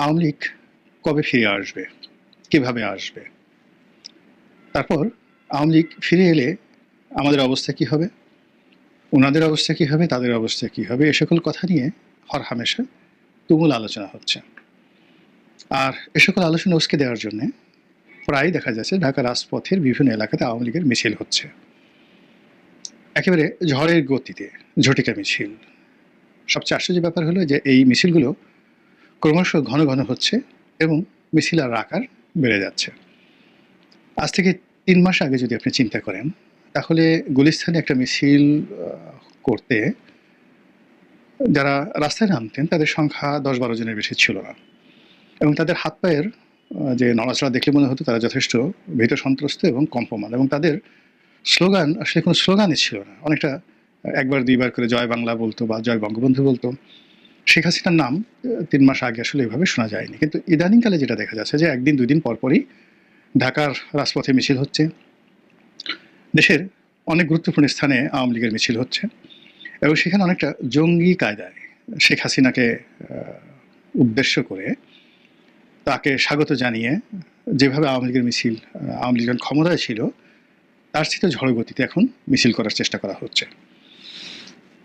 আওয়ামী লীগ কবে ফিরে আসবে, কিভাবে আসবে, তারপর আওয়ামী লীগ ফিরে এলে আমাদের অবস্থা কি হবে, ওনাদের অবস্থা কি হবে, তাদের অবস্থা কি হবে, এ সকল কথা নিয়ে হরহামেশা তুমুল আলোচনা হচ্ছে। আর এ সকল আলোচনা উস্কে দেওয়ার জন্য প্রায় দেখা যাচ্ছে ঢাকা রাজপথের বিভিন্ন এলাকাতে আওয়ামী লীগের মিছিল হচ্ছে, একেবারে ঝড়ের গতিতে ঝটিকা মিছিল। সবচেয়ে আশ্চর্য ব্যাপার হলো যে এই মিছিলগুলো ক্রমশ ঘন ঘন হচ্ছে এবং মিছিল আর আকার বেড়ে যাচ্ছে। আজ থেকে ৩ মাস আগে যদি আপনি চিন্তা করেন, তাহলে গুলিস্তানে একটা মিছিল করতে যারা রাস্তায় নামতেন তাদের সংখ্যা ১০-১২ জনের বেশি ছিল না, এবং তাদের হাত পায়ের যে নড়াচড়া দেখলে মনে হতো তারা যথেষ্ট ভীত সন্ত্রস্ত এবং কম্পমান, এবং তাদের স্লোগান আসলে কোনো স্লোগানই ছিল না, অনেকটা একবার দুইবার করে জয় বাংলা বলতো বা জয় বঙ্গবন্ধু বলতো। শেখ হাসিনার নাম ৩ মাস আগে আসলে এভাবে শোনা যায়নি, কিন্তু ইদানিংকালে যেটা দেখা যাচ্ছে যে একদিন দুই দিন পরপরই ঢাকার রাজপথে মিছিল হচ্ছে, দেশের অনেক গুরুত্বপূর্ণ স্থানে আওয়ামী লীগের মিছিল হচ্ছে, এবং সেখানে অনেকটা জঙ্গি কায়দায় শেখ হাসিনাকে উদ্দেশ্য করে তাকে স্বাগত জানিয়ে যেভাবে আওয়ামী লীগের মিছিল, আওয়ামী লীগ যখন ক্ষমতায় ছিল তার চেয়ে ঝড় গতিতে এখন মিছিল করার চেষ্টা করা হচ্ছে।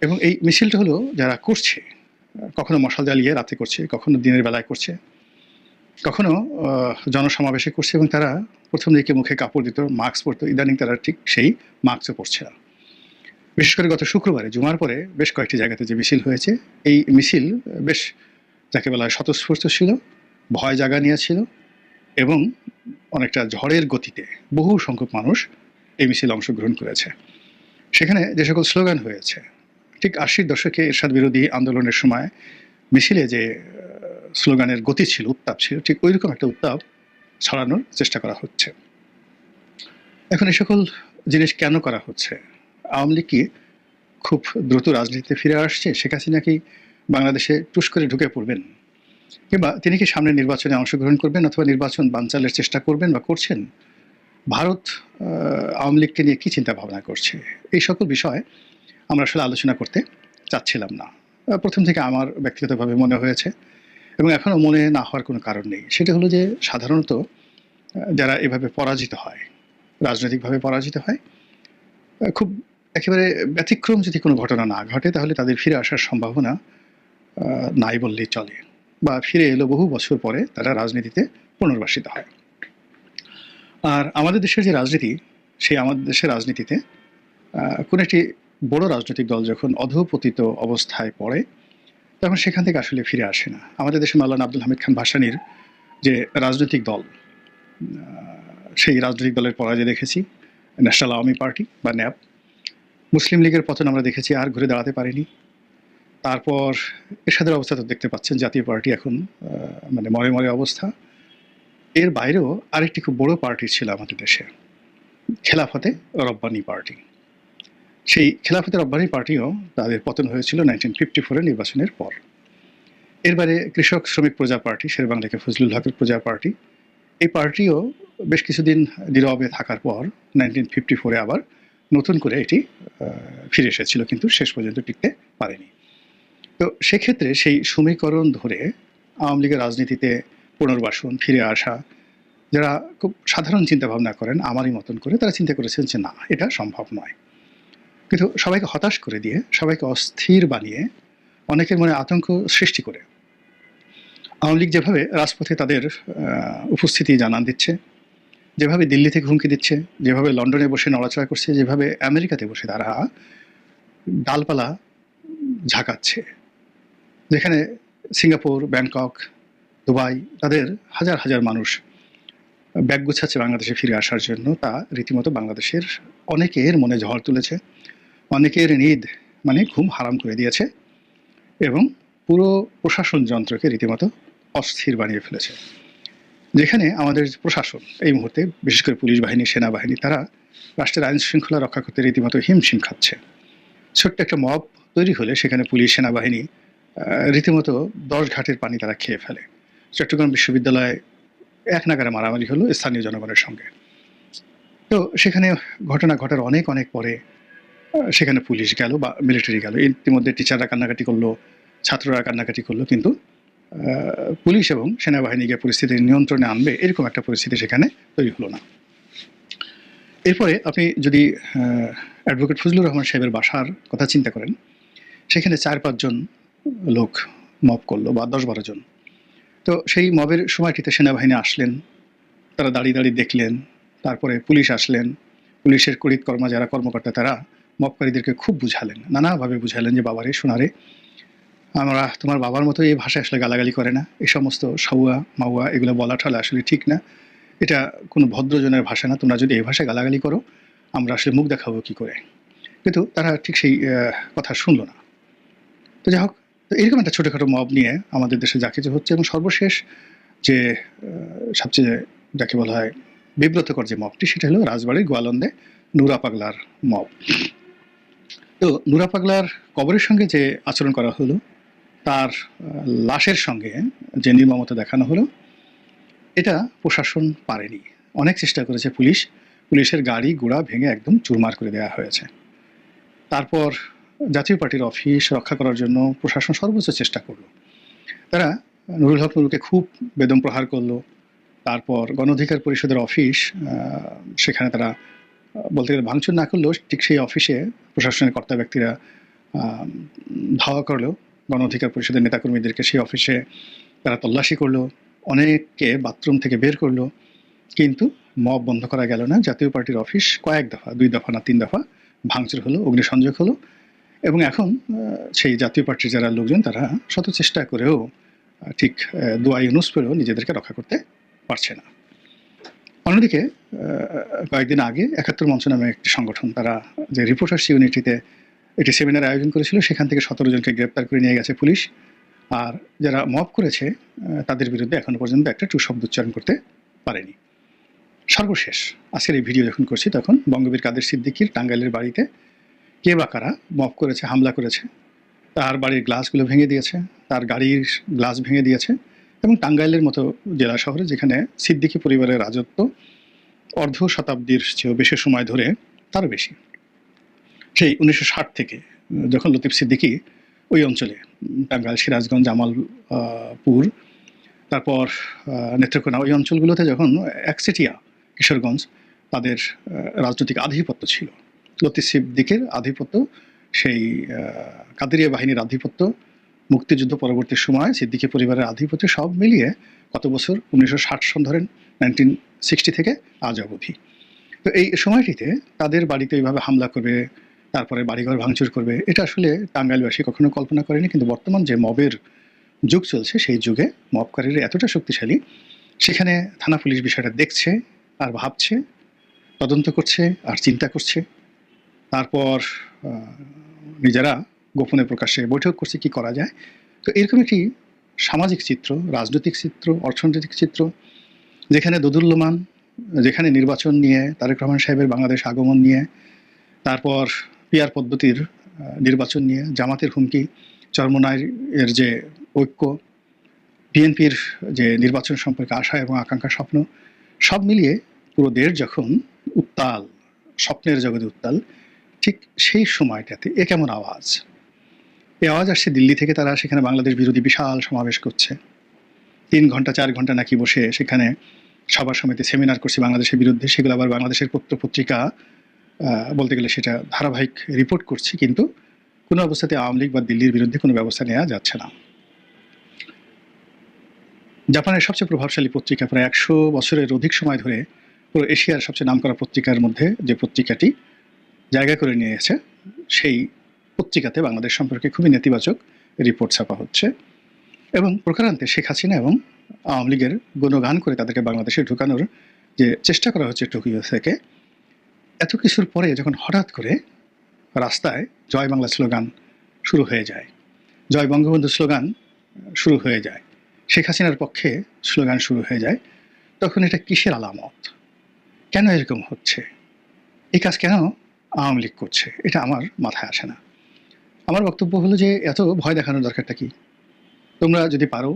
এবং এই মিছিলটা হলো যারা করছে, কখনো মশাল জ্বালিয়ে রাতে করছে, কখনো দিনের বেলায় করছে, কখনো জনসমাবেশে করছে, এবং তারা প্রথম দিকে মুখে কাপড় দিত, মাস্ক পরতো, ইদানিং তারা ঠিক সেই মাস্কও পরছে না। বিশেষ করে গত শুক্রবারে জুমার পরে বেশ কয়েকটি জায়গাতে যে মিছিল হয়েছে, এই মিছিল বেশ যাকে বলা হয় স্বতঃস্ফূর্ত ছিল, ভয় জাগা নিয়েছিল, এবং অনেকটা ঝড়ের গতিতে বহু সংখ্যক মানুষ এই মিছিল অংশগ্রহণ করেছে। সেখানে যে সকল স্লোগান হয়েছে, ঠিক ৮০-র দশকে এরশাদ বিরোধী আন্দোলনের সময় মিছিলে যে স্লোগানের গতি ছিল, উত্তাপ ছিল, ঠিক ওই রকম একটা উত্তাপ ছড়ানোর চেষ্টা করা হচ্ছে। এখন এই সকল জিনিস কেন করা হচ্ছে? আওয়ামী লীগ কি খুব দ্রুত রাজনীতিতে ফিরে আসছে? শেখ হাসিনা কি বাংলাদেশে টুস করে ঢুকে পড়বেন, কিংবা তিনি কি সামনে নির্বাচনে অংশগ্রহণ করবেন অথবা নির্বাচন বানচালের চেষ্টা করবেন বা করছেন? ভারত আওয়ামী লীগকে নিয়ে কি চিন্তা ভাবনা করছে? এই সকল বিষয় আমরা আসলে আলোচনা করতে চাচ্ছিলাম না। প্রথম থেকে আমার ব্যক্তিগতভাবে মনে হয়েছে, এবং এখনও মনে না হওয়ার কোনো কারণ নেই। সেটা হলো যে সাধারণত যারা এভাবে পরাজিত হয়, রাজনৈতিকভাবে পরাজিত হয়, খুব একেবারে ব্যতিক্রম যদি কোনো ঘটনা না ঘটে তাহলে তাদের ফিরে আসার সম্ভাবনা নাই বললেই চলে, বা ফিরে এলো বহু বছর পরে তারা রাজনীতিতে পুনর্বাসিত হয়। আর আমাদের দেশের যে রাজনীতি, সেই আমাদের দেশের রাজনীতিতে কোনো একটি বড় রাজনৈতিক দল যখন অধঃপতিত অবস্থায় পড়ে তখন সেখান থেকে আসলে ফিরে আসে না। আমাদের দেশে মাওলানা আব্দুল হামিদ খান ভাসানীর যে রাজনৈতিক দল, সেই রাজনৈতিক দলের পরাজয় দেখেছি ন্যাশনাল আওয়ামী পার্টি বা ন্যাপ। মুসলিম লীগের পতন আমরা দেখেছি, আর ঘুরে দাঁড়াতে পারেনি। তারপর এরশাদের অবস্থা তো দেখতে পাচ্ছেন, জাতীয় পার্টি এখন মানে মরে মরে অবস্থা। এর বাইরেও আরেকটি খুব বড় পার্টি ছিল আমাদের দেশে, খেলাফতে রব্বানী পার্টি। সেই খেলাফতে রব্বানী পার্টিও তাদের পতন হয়েছিল 1954 নির্বাচনের পর। এরবারে কৃষক শ্রমিক প্রজা পার্টি, শেরেবাংলা ফজলুল হকের প্রজা পার্টি, এই পার্টিও বেশ কিছুদিন নীরবে থাকার পর 1954 আবার নতুন করে এটি ফিরে এসেছিল, কিন্তু শেষ পর্যন্ত টিকতে পারেনি। তো সেক্ষেত্রে সেই সমীকরণ ধরে আওয়ামী লীগের রাজনীতিতে পুনর্বাসন, ফিরে আসা, যারা খুব সাধারণ চিন্তাভাবনা করেন আমারই মতন করে, তারা চিন্তা করেছেন যে না, এটা সম্ভব নয়। কিন্তু সবাইকে হতাশ করে দিয়ে, সবাইকে অস্থির বানিয়ে, অনেকের মনে আতঙ্ক সৃষ্টি করে আওয়ামী লীগ যেভাবে রাজপথে তাদের উপস্থিতি জানান দিচ্ছে, যেভাবে দিল্লি থেকে হুমকি দিচ্ছে, যেভাবে লন্ডনে বসে নড়াচড়া করছে, যেভাবে আমেরিকাতে বসে তারা ডালপালা ঝাঁকাচ্ছে, যেখানে সিঙ্গাপুর, ব্যাংকক, দুবাই, তাদের হাজার হাজার মানুষ ব্যাগ গুছাচ্ছে বাংলাদেশে ফিরে আসার জন্য, তা রীতিমতো বাংলাদেশের অনেকের মনে ঝড় তুলেছে, অনেকের নিদ মানে ঘুম হারাম করে দিয়েছে, এবং পুরো প্রশাসন যন্ত্রকে রীতিমতো অস্থির বানিয়ে ফেলেছে। যেখানে আমাদের প্রশাসন এই মুহূর্তে, বিশেষ করে পুলিশ বাহিনী, সেনাবাহিনী, তারা রাষ্ট্রের আইন শৃঙ্খলা রক্ষা করতে রীতিমতো হিমশিম খাচ্ছে। ছোট্ট একটা মব তৈরি হলে সেখানে পুলিশ, সেনাবাহিনী রীতিমতো 10 ঘাটের পানি তারা খেয়ে ফেলে। চট্টগ্রাম বিশ্ববিদ্যালয়ে এক নাগারে মারামারি হলো স্থানীয় জনগণের সঙ্গে। তো সেখানে ঘটনা ঘটার অনেক অনেক পরে সেখানে পুলিশ গেল বা মিলিটারি গেল, ইতিমধ্যে টিচাররা কান্নাকাটি করলো, ছাত্ররা কান্নাকাটি করলো, কিন্তু পুলিশ এবং সেনাবাহিনীকে পরিস্থিতি নিয়ন্ত্রণে আনবে এরকম একটা পরিস্থিতি সেখানে তৈরি হলো না। এরপরে আপনি যদি অ্যাডভোকেট ফজলুর রহমান সাহেবের বাসার কথা চিন্তা করেন, সেখানে 4-5 জন লোক মব করলো বা 10-12 জন। তো সেই মবের সময়টিতে সেনাবাহিনী আসলেন, তারা দাঁড়িয়ে দাঁড়িয়ে দেখলেন, তারপরে পুলিশ আসলেন, পুলিশের কর্মা যারা কর্মকর্তা তারা মবকারীদেরকে খুব বুঝালেন, নানাভাবে বুঝালেন যে বাবারে সোনারে, আমরা তোমার বাবার মতো এই ভাষায় আসলে গালাগালি করে না, এই সমস্ত সাউয়া মাউয়া এগুলো বলা ঠলা আসলে ঠিক না, এটা কোনো ভদ্রজনের ভাষা না, তোমরা যদি এই ভাষায় গালাগালি করো আমরা আসলে মুখ দেখাবো কী করে। কিন্তু তারা ঠিক সেই কথা শুনলো না। তো যাই হোক, তো এরকম একটা ছোটোখাটো মব নিয়ে আমাদের দেশে যা কিছু হচ্ছে, এবং সর্বশেষ যে সবচেয়ে যাকে বলা হয় বিব্রতকর যে মবটি, সেটা হলো রাজবাড়ির গোয়ালন্দে নুরা পাগলার মব। তো নুরা পাগলার কবরের সঙ্গে যে আচরণ করা হলো, তার লাশের সঙ্গে যে নির্মমতা দেখানো হলো, এটা প্রশাসন পারেনি। অনেক চেষ্টা করেছে পুলিশ, পুলিশের গাড়ি ঘোড়া ভেঙে একদম চুরমার করে দেওয়া হয়েছে। তারপর জাতীয় পার্টির অফিস রক্ষা করার জন্য প্রশাসন সর্বোচ্চ চেষ্টা করলো। তারা নুরুল হক নুরুকে খুব বেদম প্রহার করলো। তারপর গণ অধিকার পরিষদের অফিস, সেখানে তারা বলতে গেলে ভাঙচুর না করলেও ঠিক সেই অফিসে প্রশাসনের কর্তা ব্যক্তিরা ধাওয়া করলো গণ অধিকার পরিষদের নেতাকর্মীদেরকে। সেই অফিসে তারা তল্লাশি করলো, অনেককে বাথরুম থেকে বের করলো, কিন্তু মব বন্ধ করা গেল না। জাতীয় পার্টির অফিস কয়েক দফা, 2 দফা না 3 দফা ভাঙচুর হলো, অগ্নিসংযোগ হলো, এবং এখন সেই জাতীয় পার্টির যারা লোকজন তারা শত চেষ্টা করেও ঠিক দোয়া ইউনুস পেলেও নিজেদেরকে রক্ষা করতে পারছে না। অন্যদিকে কয়েকদিন আগে ৭১ মঞ্চ নামে একটি সংগঠন, তারা যে রিপোর্টার্স ইউনিটিতে একটি সেমিনার আয়োজন করেছিল, সেখান থেকে 17 জনকে গ্রেপ্তার করে নিয়ে গেছে পুলিশ। আর যারা মব করেছে তাদের বিরুদ্ধে এখনো পর্যন্ত একটা টু শব্দ উচ্চারণ করতে পারেনি। সর্বশেষ আজকের এই ভিডিও যখন করছি, তখন বঙ্গবীর কাদের সিদ্দিকীর টাঙ্গাইলের বাড়িতে কে বা কারা মব করেছে, হামলা করেছে, তার বাড়ির গ্লাসগুলো ভেঙে দিয়েছে, তার গাড়ির গ্লাস ভেঙে দিয়েছে, এবং টাঙ্গাইলের মতো জেলা শহরে যেখানে সিদ্দিকী পরিবারের রাজত্ব অর্ধ শতাব্দীর চেয়েও বেশি সময় ধরে, তারও বেশি, সেই 1960 থেকে যখন লতিফ সিদ্দিকী ওই অঞ্চলে টাঙ্গাইল, সিরাজগঞ্জ, জামালপুর, তারপর নেত্রকোনা, ওই অঞ্চলগুলোতে যখন একচেটিয়া কিশোরগঞ্জ তাদের রাজনৈতিক আধিপত্য ছিল, লতিফ সিদ্দিকীর আধিপত্য, সেই কাদেরিয়া বাহিনীর আধিপত্য, মুক্তিযুদ্ধ পরবর্তী সময় সিদ্দিকী পরিবারের আধিপত্য, সব মিলিয়ে কত বছর, 1960 সন ধরেন, 1960 থেকে আজ অবধি। তো এই সময়টিতে তাদের বাড়িতে এইভাবে হামলা করবে, তারপরে বাড়িঘর ভাঙচুর করবে, এটা আসলে টাঙ্গাইলবাসী কখনো কল্পনা করেনি। কিন্তু বর্তমান যে মবের যুগ চলছে, সেই যুগে মবকারীরা এতটা শক্তিশালী, সেখানে থানা পুলিশ বিষয়টা দেখছে আর ভাবছে, তদন্ত করছে আর চিন্তা করছে, তারপর নিজেরা গোপনে প্রকাশ্যে বৈঠক করছে কি করা যায়। তো এরকম একটি সামাজিক চিত্র, রাজনৈতিক চিত্র, অর্থনৈতিক চিত্র, যেখানে দোদুল্যমান, যেখানে নির্বাচন নিয়ে, তারেক রহমান সাহেবের বাংলাদেশ আগমন নিয়ে, তারপর পিয়ার পদ্ধতির নির্বাচন নিয়ে, জামাতের হুমকি, চরমোনাইয়ের যে ঐক্য, বিএনপির যে নির্বাচন সম্পর্কে আশা এবং আকাঙ্ক্ষা, স্বপ্ন, সব মিলিয়ে পুরো দেশ যখন উত্তাল, স্বপ্নের জগতে উত্তাল, ঠিক সেই সময়টাতে এ কেমন আওয়াজ, এই আওয়াজ আসছে দিল্লি থেকে। তারা সেখানে বাংলাদেশ বিরোধী বিশাল সমাবেশ করছে, 3 ঘন্টা 4 ঘন্টা নাকি বসে সেখানে সভা সমিতি সেমিনার করছে বাংলাদেশের বিরুদ্ধে। সেগুলো আবার বাংলাদেশের পত্রিকা বলতে গেলে সেটা ধারাবাহিক রিপোর্ট করছে, কিন্তু কোনো অবস্থাতে আওয়ামী লীগ বা দিল্লির বিরুদ্ধে কোনো ব্যবস্থা নেওয়া যাচ্ছে না। জাপানের সবচেয়ে প্রভাবশালী পত্রিকা, প্রায় 100 বছরের অধিক সময় ধরে পুরো এশিয়ার সবচেয়ে নামকরা পত্রিকার মধ্যে যে পত্রিকাটি জায়গা করে নিয়েছে, সেই পত্রিকাতে বাংলাদেশ সম্পর্কে খুবই নেতিবাচক রিপোর্ট ছাপা হচ্ছে, এবং প্রকারান্তে শেখ হাসিনা এবং আওয়ামী লীগের গুণগান করে তাদেরকে বাংলাদেশে ঢুকানোর যে চেষ্টা করা হচ্ছে টোকিও থেকে। এত কিছুর পরে যখন হঠাৎ করে রাস্তায় জয় বাংলা স্লোগান শুরু হয়ে যায়, জয় বঙ্গবন্ধু স্লোগান শুরু হয়ে যায়, শেখ হাসিনার পক্ষে স্লোগান শুরু হয়ে যায়, তখন এটা কিসের আলামত? কেন এরকম হচ্ছে? এই কাজ কেন আওয়ামী লীগ করছে? এটা আমার মাথায় আসে না। আমার বক্তব্য হলো যে এত ভয় দেখানোর দরকারটা কি? তোমরা যদি পারো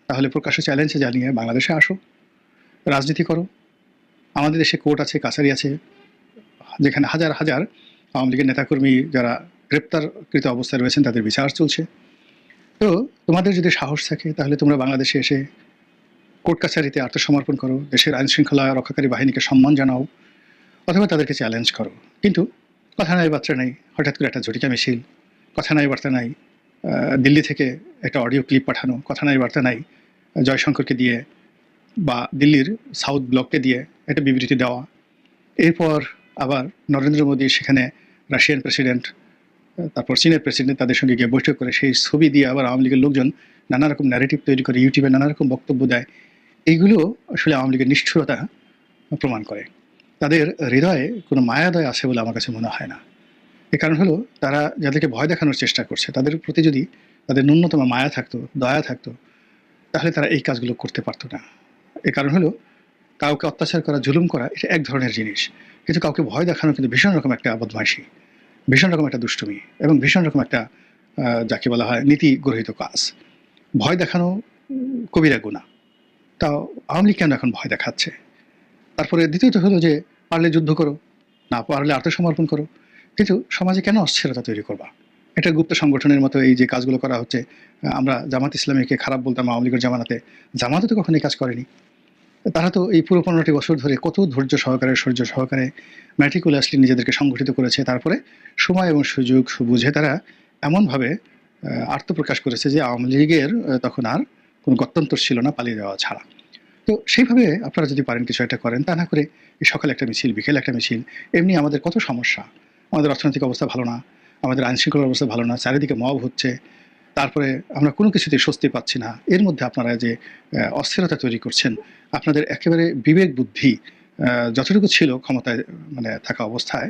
তাহলে প্রকাশ্য চ্যালেঞ্জে জানিয়ে বাংলাদেশে আসো, রাজনীতি করো। আমাদের দেশে কোর্ট আছে, কাছারি আছে, যেখানে হাজার হাজার আওয়ামী লীগের নেতাকর্মী যারা গ্রেপ্তারকৃত অবস্থায় রয়েছেন তাদের বিচার চলছে। তো তোমাদের যদি সাহস থাকে তাহলে তোমরা বাংলাদেশে এসে কোর্ট কাছারিতে আত্মসমর্পণ করো, দেশের আইন শৃঙ্খলা রক্ষাকারী বাহিনীকে সম্মান জানাও, অথবা তাদেরকে চ্যালেঞ্জ করো। কিন্তু কথা নাই বার্তা নাই, হঠাৎ করে একটা ঝটিকা মিছিল, কথা নাই বার্তা নাই, দিল্লি থেকে একটা অডিও ক্লিপ পাঠানো, কথা নাই বার্তা নাই, জয়শঙ্করকে দিয়ে বা দিল্লির সাউথ ব্লককে দিয়ে একটা বিবৃতি দেওয়া, এরপর আবার নরেন্দ্র মোদী সেখানে রাশিয়ান প্রেসিডেন্ট, তারপর চীনের প্রেসিডেন্ট তাদের সঙ্গে গিয়ে বৈঠক করে সেই ছবি দিয়ে আবার আওয়ামী লীগের লোকজন নানা রকম ন্যারেটিভ তৈরি করে ইউটিউবে নানা রকম বক্তব্য দেয়। এইগুলো আসলে আওয়ামী লীগের নিষ্ঠুরতা প্রমাণ করে। তাদের হৃদয়ে কোনো মায়াদয় আছে বলে আমার কাছে মনে হয় না। এর কারণ হলো তারা যাদেরকে ভয় দেখানোর চেষ্টা করছে তাদের প্রতি যদি তাদের ন্যূনতম মায়া থাকতো, দয়া থাকতো, তাহলে তারা এই কাজগুলো করতে পারতো না। এর কারণ হলো কাউকে অত্যাচার করা, জুলুম করা এটা এক ধরনের জিনিস, কিন্তু কাউকে ভয় দেখানো কিন্তু ভীষণ রকম একটা বদমাইশি, ভীষণ রকম একটা দুষ্টুমি এবং ভীষণ রকম একটা যাকে বলা হয় নীতি গরহিত কাজ। ভয় দেখানো কবিরা গুনাহ। তাও আওয়ামী লীগ কেন এখন ভয় দেখাচ্ছে? তারপরে দ্বিতীয়ত হলো যে পারলে যুদ্ধ করো, না পারলে আত্মসমর্পণ করো, কিন্তু সমাজে কেন অস্থিরতা তৈরি করবা? এটা গুপ্ত সংগঠনের মতো এই যে কাজগুলো করা হচ্ছে, আমরা জামাত ইসলামীকে খারাপ বলতাম আওয়ামী লীগের জামানাতে, জামাতও তো কখনো এই কাজ করেনি। তারা তো এই পুরো 15টি বছর ধরে কত ধৈর্য সহকারে, শৌর্য সহকারে ম্যাটিকুলাসলি নিজেদেরকে সংগঠিত করেছে। তারপরে সময় এবং সুযোগ বুঝে তারা এমনভাবে আত্মপ্রকাশ করেছে যে আওয়ামী লীগের তখন আর কোনো গত্যন্তর ছিল না পালিয়ে যাওয়া ছাড়া। তো সেইভাবে আপনারা যদি পারেন কিছু একটা করেন, তা না করে এই সকালে একটা মিছিল, বিকেলে একটা মিছিল। এমনি আমাদের কত সমস্যা, আমাদের অর্থনৈতিক অবস্থা ভালো না, আমাদের আইন শৃঙ্খলার অবস্থা ভালো না, চারিদিকে মব হচ্ছে, তারপরে আমরা কোনো কিছুতেই স্বস্তি পাচ্ছি না। এর মধ্যে আপনারা যে অস্থিরতা তৈরি করছেন, আপনাদের একেবারে বিবেক বুদ্ধি যতটুকু ছিল ক্ষমতায় মানে থাকা অবস্থায়,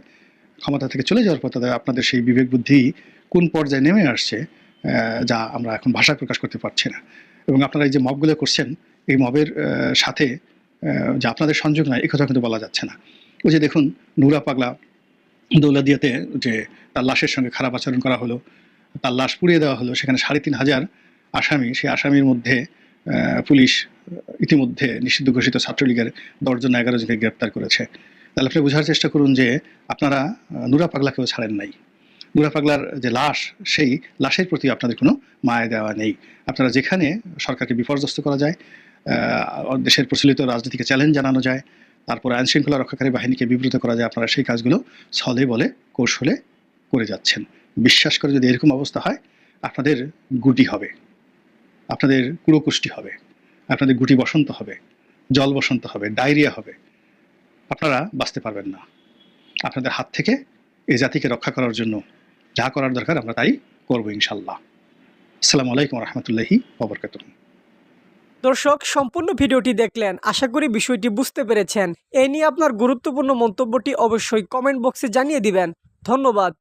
ক্ষমতা থেকে চলে যাওয়ার পর তাদের আপনাদের সেই বিবেক বুদ্ধি কোন পর্যায়ে নেমে আসছে যা আমরা এখন ভাষায় প্রকাশ করতে পারছি না। এবং আপনারা এই যে মবগুলো করছেন, এই মবের সাথে যে আপনাদের সংযোগ নাই, এই কথা কিন্তু বলা যাচ্ছে না। ওই যে দেখুন নুরা পাগলা দৌলতদিয়াতে যে তার লাশের সঙ্গে খারাপ আচরণ করা হলো, তার লাশ পুড়িয়ে দেওয়া হলো, সেখানে ৩,৫০০ আসামি, সেই আসামির মধ্যে পুলিশ ইতিমধ্যে নিষিদ্ধ ঘোষিত ছাত্রলীগের ১০ জন ১১ জনকে গ্রেপ্তার করেছে। তাহলে আপনি বোঝার চেষ্টা করুন যে আপনারা নুরা পাগলাকেও ছাড়েন নাই। নুরা পাগলার যে লাশ, সেই লাশের প্রতি আপনাদের কোনো মায়া দেওয়া নেই। আপনারা যেখানে সরকারকে বিপর্যস্ত করা যায়, দেশের প্রচলিত রাজনীতিকে চ্যালেঞ্জ জানানো যায়, তারপর আইন শৃঙ্খলা রক্ষাকারী বাহিনীকে বিব্রত করা যায়, আপনারা সেই কাজগুলো ছলে বলে কৌশলে করে যাচ্ছেন। বিশ্বাস করে যদি এরকম অবস্থা হয়, আপনাদের গুটি হবে, আপনাদের কুড়োকুষ্টি হবে, আপনাদের গুটি বসন্ত হবে, জল বসন্ত হবে, ডায়রিয়া হবে, আপনারা বাঁচতে পারবেন না। আপনাদের হাত থেকে এই জাতিকে রক্ষা করার জন্য যা করার দরকার আমরা তাই করবো ইনশাল্লাহ। আসসালামু আলাইকুম রহমতুল্লাহি ওয়া বারাকাতুহু। দর্শক, সম্পূর্ণ ভিডিওটি দেখলেন, আশা করি বিষয়টি বুঝতে পেরেছেন। এই নিয়ে আপনার গুরুত্বপূর্ণ মন্তব্যটি অবশ্যই কমেন্ট বক্সে জানিয়ে দিবেন। ধন্যবাদ।